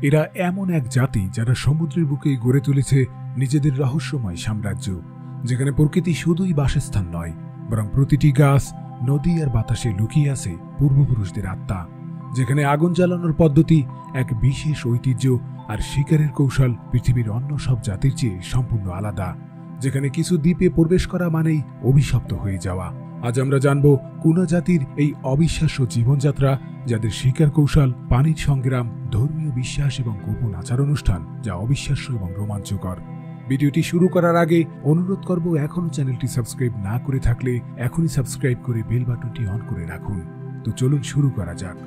এরা এমন এক জাতি যারা সমুদ্রের বুকে গড়ে তুলেছে নিজেদের রহস্যময় সাম্রাজ্য, যেখানে প্রকৃতি শুধুই বাসস্থান নয়, বরং প্রতিটি গাছ, নদী আর বাতাসে লুকিয়ে আছে পূর্বপুরুষদের আত্মা, যেখানে আগুন জ্বালানোর পদ্ধতি এক বিশেষ ঐতিহ্য আর শিকারের কৌশল পৃথিবীর অন্য সব জাতির চেয়ে সম্পূর্ণ আলাদা, যেখানে কিছু দ্বীপে প্রবেশ করা মানেই অভিশপ্ত হয়ে যাওয়া। আজ আমরা জানব কুনা জাতির এই অবিশ্বাস্য জীবনযাত্রা, যাদের শিকার কৌশল, পানির সংগ্রাম, ধর্মীয় বিশ্বাস এবং গোপন আচার অনুষ্ঠান যা অবিশ্বাস্য এবং রোমাঞ্চকর। ভিডিওটি শুরু করার আগে অনুরোধ করব, এখনো চ্যানেলটি সাবস্ক্রাইব না করে থাকলে এখনই সাবস্ক্রাইব করে বেল বাটনটি অন করে রাখুন। তো চলুন শুরু করা যাক।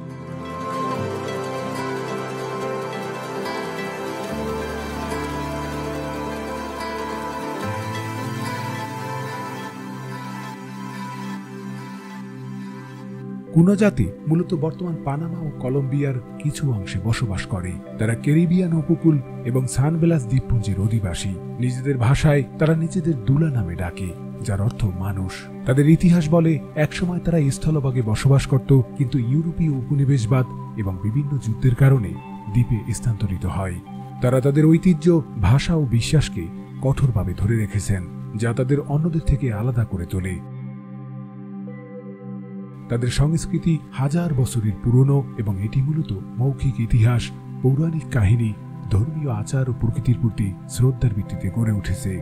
কুনা জাতি মূলত বর্তমান পানামা ও কলম্বিয়ার কিছু অংশে বসবাস করে। তারা ক্যারিবিয়ান উপকূল এবং সান বেলাস দ্বীপপুঞ্জের অধিবাসী। নিজেদের ভাষায় তারা নিজেদের দুলা নামে ডাকে, যার অর্থ মানুষ। তাদের ইতিহাস বলে একসময় তারা স্থলভাগে বসবাস করত, কিন্তু ইউরোপীয় উপনিবেশবাদ এবং বিভিন্ন যুদ্ধের কারণে দ্বীপে স্থানান্তরিত হয়। তারা তাদের ঐতিহ্য, ভাষা ও বিশ্বাসকে কঠোরভাবে ধরে রেখেছেন, যা তাদের অন্যদের থেকে আলাদা করে তোলে। তাদের সংস্কৃতি হাজার বছরের পুরনো এবং এটি মূলত মৌখিক ইতিহাস, পৌরাণিক কাহিনী, ধর্মীয় আচার ও প্রকৃতির প্রতি শ্রদ্ধার ভিত্তিতে গড়ে উঠেছে।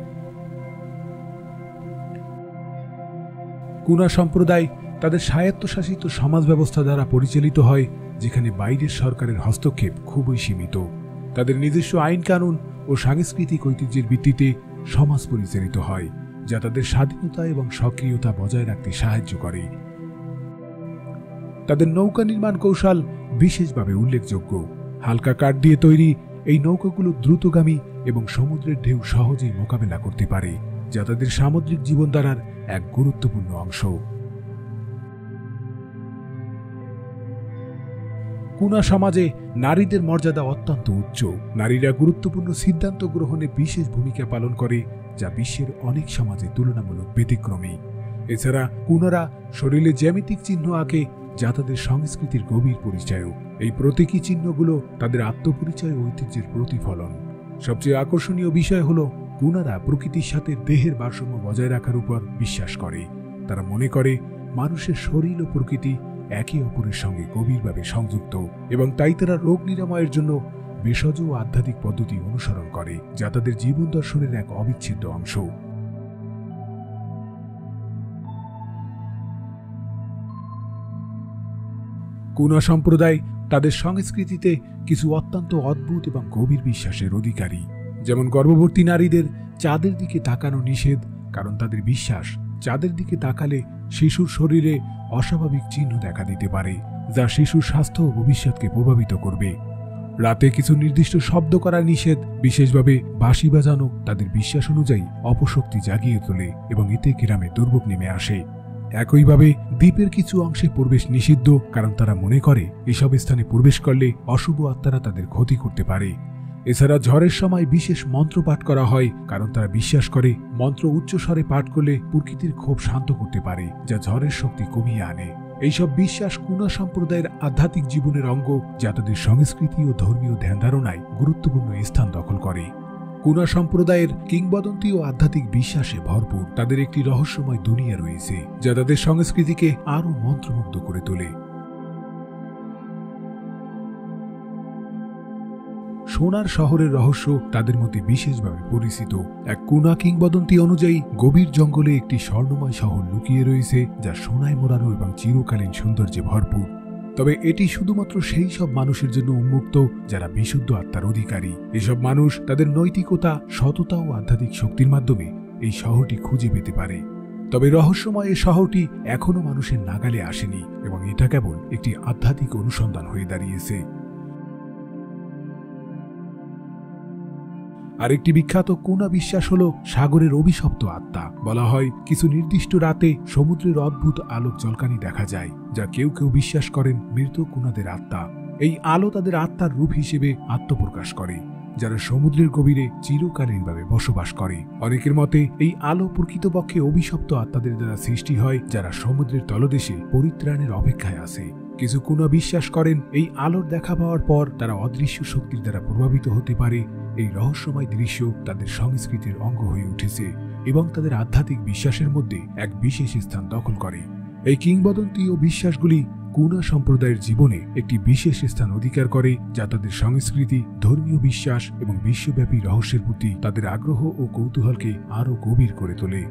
কুনা সম্প্রদায় তাদের স্বায়ত্তশাসিত সমাজ ব্যবস্থা দ্বারা পরিচালিত হয়, যেখানে বাইরের সরকারের হস্তক্ষেপ খুবই সীমিত। তাদের নিজস্ব আইন কানুন ও সাংস্কৃতিক ঐতিহ্যের ভিত্তিতে সমাজ পরিচালিত হয়, যা তাদের স্বাধীনতা এবং সক্রিয়তা বজায় রাখতে সাহায্য করে। তাদের নৌকা নির্মাণ কৌশল বিশেষভাবে উল্লেখযোগ্য। হালকা কাঠ দিয়ে তৈরি এই নৌকাগুলো দ্রুতগামী এবং সমুদ্রের ঢেউ সহজেই মোকাবেলা করতে পারে, যা তাদের সামুদ্রিক জীবনধারার এক গুরুত্বপূর্ণ অংশ। কুনা সমাজে নারীদের মর্যাদা অত্যন্ত উচ্চ। নারীরা গুরুত্বপূর্ণ সিদ্ধান্ত গ্রহণে বিশেষ ভূমিকা পালন করে, যা বিশ্বের অনেক সমাজে তুলনামূলক ব্যতিক্রমী। এছাড়া কুনারা শরীরে জ্যামিতিক চিহ্ন আঁকে, যা তাদের সংস্কৃতির গভীর পরিচয়ও। এই প্রতীকী চিহ্নগুলো তাদের আত্মপরিচয় ও ঐতিহ্যের প্রতিফলন। সবচেয়ে আকর্ষণীয় বিষয় হল, কুনারা প্রকৃতির সাথে দেহের ভারসাম্য বজায় রাখার উপর বিশ্বাস করে। তারা মনে করে মানুষের শরীর ও প্রকৃতি একে অপরের সঙ্গে গভীরভাবে সংযুক্ত, এবং তাই তারা রোগ নিরাময়ের জন্য ভেষজ ও আধ্যাত্মিক পদ্ধতি অনুসরণ করে, যা তাদের জীবন দর্শনের এক অবিচ্ছেদ্য অংশ। কুনা সম্প্রদায় তাদের সংস্কৃতিতে কিছু অত্যন্ত অদ্ভুত এবং গভীর বিশ্বাসের অধিকারী, যেমন গর্ভবতী নারীদের চাঁদের দিকে তাকানো নিষেধ, কারণ তাদের বিশ্বাস চাঁদের দিকে তাকালে শিশুর শরীরে অস্বাভাবিক চিহ্ন দেখা দিতে পারে, যা শিশুর স্বাস্থ্য ও ভবিষ্যৎকে প্রভাবিত করবে। রাতে কিছু নির্দিষ্ট শব্দ করা নিষেধ, বিশেষভাবে বাঁশি বাজানো তাদের বিশ্বাস অনুযায়ী অপশক্তি জাগিয়ে তোলে এবং এতে গ্রামে দুর্ভোগ নেমে আসে। একইভাবে দ্বীপের কিছু অংশে প্রবেশ নিষিদ্ধ, কারণ তারা মনে করে এসব স্থানে প্রবেশ করলে অশুভ আত্মারা তাদের ক্ষতি করতে পারে। এছাড়া ঝড়ের সময় বিশেষ মন্ত্র পাঠ করা হয়, কারণ তারা বিশ্বাস করে মন্ত্র উচ্চস্বরে পাঠ করলে প্রকৃতির ক্ষোভ শান্ত করতে পারে, যা ঝড়ের শক্তি কমিয়ে আনে। এইসব বিশ্বাস কুনা সম্প্রদায়ের আধ্যাত্মিক জীবনের অঙ্গ, যা তাদের সংস্কৃতি ও ধর্মীয় ধ্যানধারণায় গুরুত্বপূর্ণ স্থান দখল করে। কুনা সম্প্রদায়ের কিংবদন্তি ও আধ্যাত্মিক বিশ্বাসে ভরপুর। তাদের একটি রহস্যময় দুনিয়া রয়েছে, যা তাদের সংস্কৃতিকে আরও মন্ত্রমুগ্ধ করে তোলে। সোনার শহরের রহস্য তাদের মধ্যে বিশেষভাবে পরিচিত। এক কুনা কিংবদন্তি অনুযায়ী গভীর জঙ্গলে একটি স্বর্ণময় শহর লুকিয়ে রয়েছে, যা সোনায় মোড়ানো এবং চিরকালীন সৌন্দর্যে ভরপুর। তবে এটি শুধুমাত্র সেই সব মানুষের জন্য উন্মুক্ত যারা বিশুদ্ধ আত্মার অধিকারী। এসব মানুষ তাদের নৈতিকতা, সততা ও আধ্যাত্মিক শক্তির মাধ্যমে এই শহরটি খুঁজে পেতে পারে। তবে রহস্যময় এই শহরটি এখনো মানুষের নাগালে আসেনি, এবং এটা কেবল একটি আধ্যাত্মিক অনুসন্ধান হয়ে দাঁড়িয়েছে। আরেকটি বিখ্যাত কুনা বিশ্বাস হল সাগরের অভিশপ্ত আত্মা। বলা হয় কিছু নির্দিষ্ট রাতে সমুদ্রের অদ্ভুত আলোক ঝলকানি দেখা যায়, যা কেউ কেউ বিশ্বাস করেন মৃত কুনাদের আত্মা। এই আলো তাদের আত্মার রূপ হিসেবে আত্মপ্রকাশ করে, যারা সমুদ্রের গভীরে চিরকালীনভাবে বসবাস করে। অনেকের মতে এই আলো প্রকৃতপক্ষে অভিশপ্ত আত্মাদের দ্বারা সৃষ্টি হয়, যারা সমুদ্রের তলদেশে পরিত্রাণের অপেক্ষায় আছে। কিছু কুনা বিশ্বাস করেন এই আলোর দেখা পাওয়ার পর তারা অদৃশ্য শক্তির দ্বারা প্রভাবিত হতে পারে। এই রহস্যময় দৃশ্য তাদের সংস্কৃতির অঙ্গ হয়ে উঠেছে এবং তাদের আধ্যাত্মিক বিশ্বাসের মধ্যে এক বিশেষ স্থান দখল করে। এই কিংবদন্তি ও বিশ্বাসগুলি কুনা সম্প্রদায়ের জীবনে একটি বিশেষ স্থান অধিকার করে, যা তাদের সংস্কৃতি, ধর্মীয় বিশ্বাস এবং বিশ্বব্যাপী রহস্যের প্রতি তাদের আগ্রহ ও কৌতূহলকে আরও গভীর করে তোলে।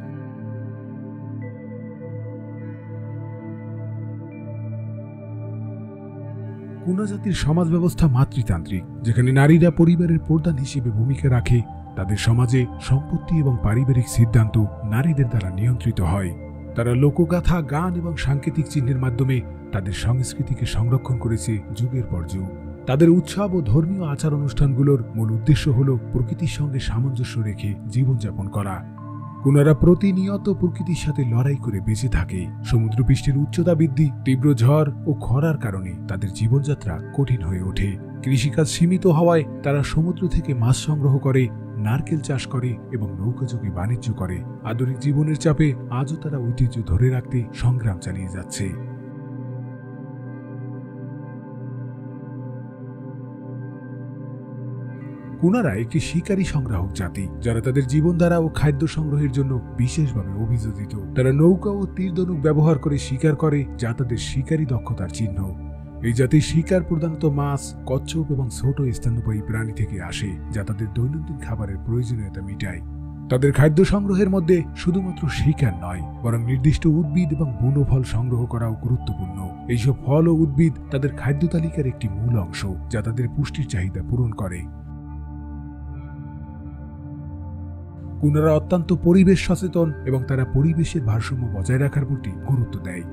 কুনা জাতির সমাজ ব্যবস্থা মাতৃতান্ত্রিক, যেখানে নারীরা পরিবারের প্রধান হিসেবে ভূমিকা রাখে। তাদের সমাজে সম্পত্তি এবং পারিবারিক সিদ্ধান্ত নারীদের দ্বারা নিয়ন্ত্রিত হয়। তারা লোকগাথা, গান এবং সাংকেতিক চিহ্নের মাধ্যমে তাদের সংস্কৃতিকে সংরক্ষণ করেছে যুগের পর যুগ। তাদের উৎসব ও ধর্মীয় আচার অনুষ্ঠানগুলোর মূল উদ্দেশ্য হল প্রকৃতির সঙ্গে সামঞ্জস্য রেখে জীবনযাপন করা। কুনারা প্রতিনিয়ত প্রকৃতির সাথে লড়াই করে বেঁচে থাকে। সমুদ্রপৃষ্ঠের উচ্চতা বৃদ্ধি, তীব্র ঝড় ও খরার কারণে তাদের জীবনযাত্রা কঠিন হয়ে ওঠে। কৃষিকাজ সীমিত হওয়ায় তারা সমুদ্র থেকে মাছ সংগ্রহ করে, নারকেল চাষ করে এবং নৌকাযোগে বাণিজ্য করে। আধুনিক জীবনের চাপে আজও তারা ঐতিহ্য ধরে রাখতে সংগ্রাম চালিয়ে যাচ্ছে। কুনারা একটি শিকারী সংগ্রাহক জাতি, যারা তাদের জীবনধারা ও খাদ্য সংগ্রহের জন্য বিশেষভাবে অভিযোজিত। তারা নৌকা ও তীরধনুক ব্যবহার করে শিকার করে, যা তাদের শিকারী দক্ষতার চিহ্ন। এই জাতির শিকার প্রধানত মাছ, কচ্ছপ এবং ছোট স্তন্যপায়ী প্রাণী থেকে আসে, যা তাদের দৈনন্দিন খাবারের প্রয়োজনীয়তা মেটায়। তাদের খাদ্য সংগ্রহের মধ্যে শুধুমাত্র শিকার নয়, বরং নির্দিষ্ট উদ্ভিদ এবং বন্য ফল সংগ্রহ করাও গুরুত্বপূর্ণ। এইসব ফল ও উদ্ভিদ তাদের খাদ্য তালিকার একটি মূল অংশ, যা তাদের পুষ্টির চাহিদা পূরণ করে। কুনারা অত্যন্ত পরিবেশ সচেতন এবং তারা পরিবেশের ভারসাম্য বজায় রাখার প্রতি গুরুত্ব দেয়।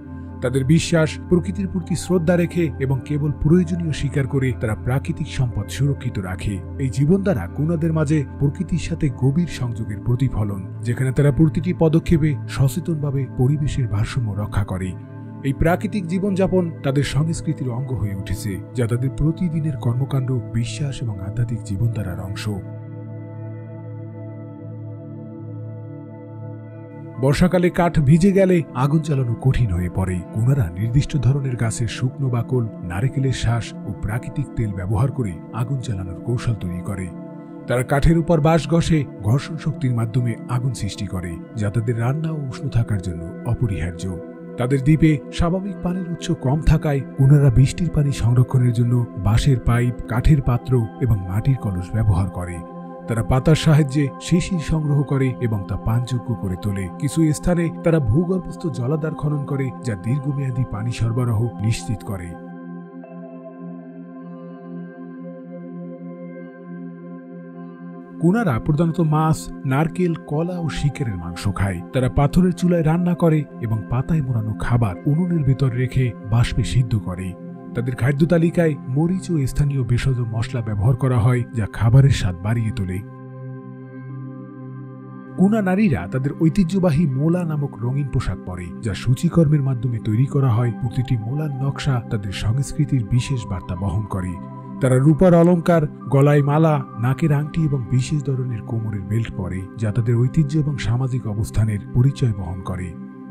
তাদের বিশ্বাস, প্রকৃতির প্রতি শ্রদ্ধা রেখে এবং কেবল প্রয়োজনীয় স্বীকার করে তারা প্রাকৃতিক সম্পদ সুরক্ষিত রাখে। এই জীবনধারা কুনাদের মাঝে প্রকৃতির সাথে গভীর সংযোগের প্রতিফলন, যেখানে তারা প্রতিটি পদক্ষেপে সচেতনভাবে পরিবেশের ভারসাম্য রক্ষা করে। এই প্রাকৃতিক জীবনযাপন তাদের সংস্কৃতির অঙ্গ হয়ে উঠেছে, যা তাদের প্রতিদিনের কর্মকাণ্ড, বিশ্বাস এবং আধ্যাত্মিক জীবনধারার অংশ। বর্ষাকালে কাঠ ভিজে গেলে আগুন চালানো কঠিন হয়ে পড়ে। কুনারা নির্দিষ্ট ধরনের গাছের শুকনো বাকল, নারকেলের শ্বাস ও প্রাকৃতিক তেল ব্যবহার করে আগুন চালানোর কৌশল তৈরি করে। তারা কাঠের উপর বাঁশ ঘষে ঘর্ষণ শক্তির মাধ্যমে আগুন সৃষ্টি করে, যা তাদের রান্না ও উষ্ণ থাকার জন্য অপরিহার্য। তাদের দ্বীপে স্বাভাবিক পানির উৎস কম থাকায় কুনারা বৃষ্টির পানি সংরক্ষণের জন্য বাঁশের পাইপ, কাঠের পাত্র এবং মাটির কলস ব্যবহার করে। তারা পাতার সাহায্যে শিশির সংগ্রহ করে এবং তা পানযোগ্য করে তোলে। কিছু স্থানে তারা ভূগর্ভস্থ জলাধার খনন করে, যা দীর্ঘমেয়াদী পানি সরবরাহ নিশ্চিত করে। কুনারা প্রধানত মাছ, নারকেল, কলা ও শিকারের মাংস খায়। তারা পাথরের চুলায় রান্না করে এবং পাতায় মোড়ানো খাবার উনুনের ভেতর রেখে বাষ্পে সিদ্ধ করে। তাদের খাদ্য তালিকায় মরিচ ও স্থানীয় ভেষজ মশলা ব্যবহার করা হয়, যা খাবারের স্বাদ বাড়িয়ে তোলে। কুনা নারীরা তাদের ঐতিহ্যবাহী মোলা নামক রঙিন পোশাক পরে, যা সূচিকর্মের মাধ্যমে তৈরি করা হয়। প্রতিটি মোলার নকশা তাদের সংস্কৃতির বিশেষ বার্তা বহন করে। তারা রূপার অলংকার, গলায় মালা, নাকের আংটি এবং বিশেষ ধরনের কোমরের বেল্ট পরে, যা তাদের ঐতিহ্য এবং সামাজিক অবস্থানের পরিচয় বহন করে।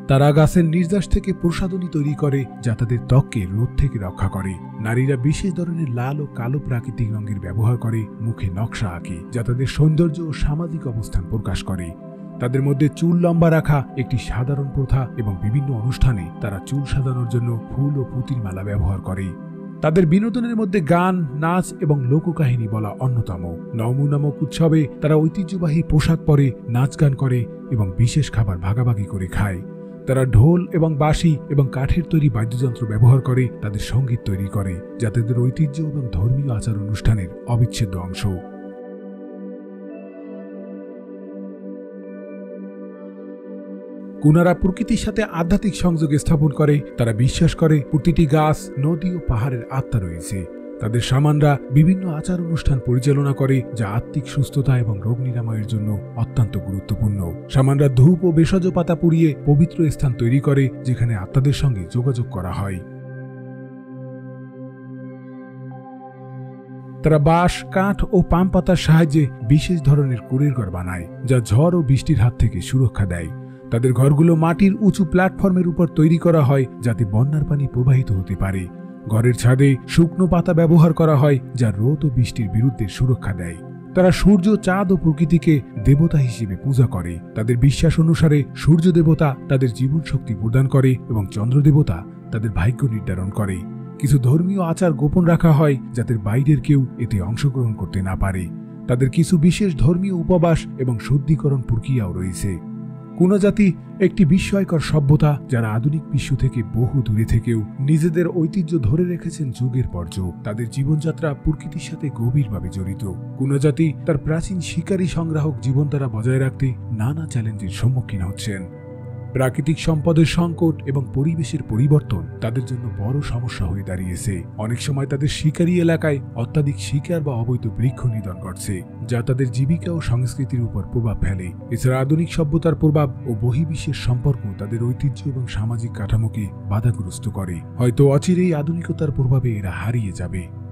তারা গাছের নির্যাস থেকে প্রসাধনী তৈরি করে, যা তাদের ত্বককে রোদ থেকে রক্ষা করে। নারীরা বিশেষ ধরনের লাল ও কালো প্রাকৃতিক রঙের ব্যবহার করে মুখে নকশা আঁকে, যা তাদের সৌন্দর্য ও সামাজিক অবস্থান প্রকাশ করে। তাদের মধ্যে চুল লম্বা রাখা একটি সাধারণ প্রথা এবং বিভিন্ন অনুষ্ঠানে তারা চুল সাজানোর জন্য ফুল ও পুঁতির মালা ব্যবহার করে। তাদের বিনোদনের মধ্যে গান, নাচ এবং লোককাহিনী বলা অন্যতম। নওমু নামক উৎসবে তারা ঐতিহ্যবাহী পোশাক পরে, নাচ গান করে এবং বিশেষ খাবার ভাগাভাগি করে খায়। তারা ঢোল এবং বাঁশি এবং কাঠের তৈরি বাদ্যযন্ত্র ব্যবহার করে তাদের সঙ্গীত তৈরি করে, যা তাদের ঐতিহ্য এবং ধর্মীয় আচার অনুষ্ঠানের অবিচ্ছেদ্য অংশ। কুনারা প্রকৃতির সাথে আধ্যাত্মিক সংযোগ স্থাপন করে। তারা বিশ্বাস করে প্রতিটি গাছ, নদী ও পাহাড়ের আত্মা রয়েছে। তাদের শামানরা বিভিন্ন আচার অনুষ্ঠান পরিচালনা করে, যা আত্মিক সুস্থতা এবং রোগ নিরাময়ের জন্য অত্যন্ত গুরুত্বপূর্ণ। শামানরা ধূপ ও ভেষজ পাতা পুড়িয়ে পবিত্র স্থান তৈরি করে, যেখানে আত্মাদের সঙ্গে যোগাযোগ করা হয়। তারা বাঁশ, কাঠ ও পাম পাতার সাহায্যে বিশেষ ধরনের কুড়ের ঘর বানায়, যা ঝড় ও বৃষ্টির হাত থেকে সুরক্ষা দেয়। তাদের ঘরগুলো মাটির উঁচু প্ল্যাটফর্মের উপর তৈরি করা হয়, যাতে বন্যার পানি প্রবাহিত হতে পারে। ঘরের ছাদে শুকনো পাতা ব্যবহার করা হয়, যা রোদ ও বৃষ্টির বিরুদ্ধে সুরক্ষা দেয়। তারা সূর্য, চাঁদ ও প্রকৃতিকে দেবতা হিসেবে পূজা করে। তাদের বিশ্বাস অনুসারে সূর্য দেবতা তাদের জীবন শক্তি প্রদান করে এবং চন্দ্র দেবতা তাদের ভাগ্য নির্ধারণ করে। কিছু ধর্মীয় আচার গোপন রাখা হয় যাতে বাইরের কেউ এতে অংশগ্রহণ করতে না পারে। তাদের কিছু বিশেষ ধর্মীয় উপবাস এবং শুদ্ধিকরণ প্রক্রিয়াও রয়েছে। কুনা জাতি একটি বিস্ময়কর সভ্যতা, যারা আধুনিক বিশ্ব থেকে বহু দূরে থেকেও নিজেদের ঐতিহ্য ধরে রেখেছেন যুগের পর যুগ। তাদের জীবনযাত্রা প্রকৃতির সাথে গভীরভাবে জড়িত। কুনা জাতি তার প্রাচীন শিকারী সংগ্রাহক জীবনধারা বজায় রাখতে নানা চ্যালেঞ্জের সম্মুখীন হচ্ছেন। প্রাকৃতিক সম্পদের সংকট এবং পরিবেশের পরিবর্তন তাদের জন্য বড় সমস্যা হয়ে দাঁড়িয়েছে। অনেক সময় তাদের শিকারী এলাকায় অত্যাধিক শিকার বা অবৈধ বৃক্ষ নিধন করছে, যা তাদের জীবিকা ও সংস্কৃতির উপর প্রভাব ফেলে। এছাড়া আধুনিক সভ্যতার প্রভাব ও বহির্বিশ্বের সম্পর্ক তাদের ঐতিহ্য এবং সামাজিক কাঠামোকে বাধাগ্রস্ত করে। হয়তো অচিরেই আধুনিকতার প্রভাবে এরা হারিয়ে যাবে।